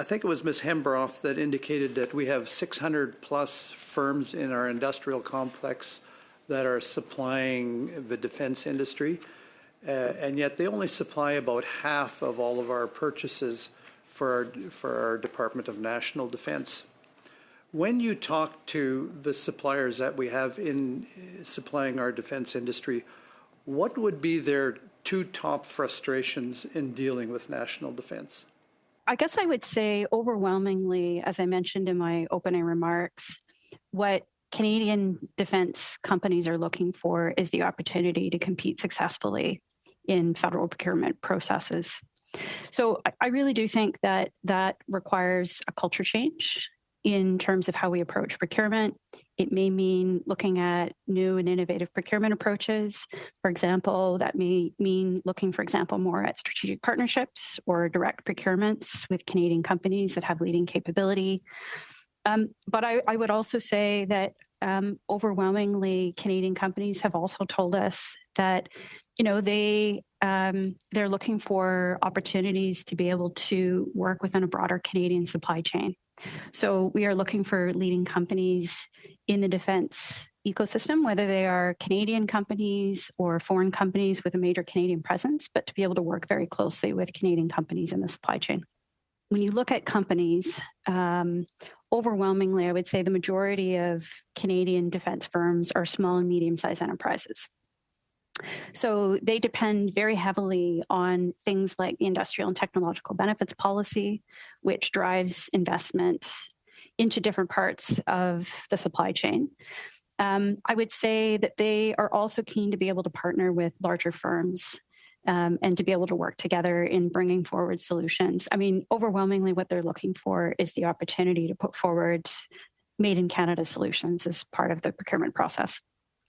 I think it was Ms. Hembroff that indicated that we have 600 plus firms in our industrial complex that are supplying the defense industry, and yet they only supply about half of all of our purchases for our Department of National Defense. When you talk to the suppliers that we have in supplying our defense industry, what would be their two top frustrations in dealing with national defense? I guess I would say overwhelmingly, as I mentioned in my opening remarks, what Canadian defense companies are looking for is the opportunity to compete successfully in federal procurement processes. So I really do think that that requires a culture change in terms of how we approach procurement. It may mean looking at new and innovative procurement approaches. For example, that may mean looking, for example, more at strategic partnerships or direct procurements with Canadian companies that have leading capability. But I would also say that overwhelmingly, Canadian companies have also told us that, they're looking for opportunities to be able to work within a broader Canadian supply chain. So we are looking for leading companies in the defense ecosystem, whether they are Canadian companies or foreign companies with a major Canadian presence, but to be able to work very closely with Canadian companies in the supply chain. When you look at companies, overwhelmingly, I would say the majority of Canadian defense firms are small and medium-sized enterprises. So they depend very heavily on things like the industrial and technological benefits policy, which drives investment into different parts of the supply chain. I would say that they are also keen to be able to partner with larger firms and to be able to work together in bringing forward solutions. I mean, overwhelmingly, what they're looking for is the opportunity to put forward made in Canada solutions as part of the procurement process.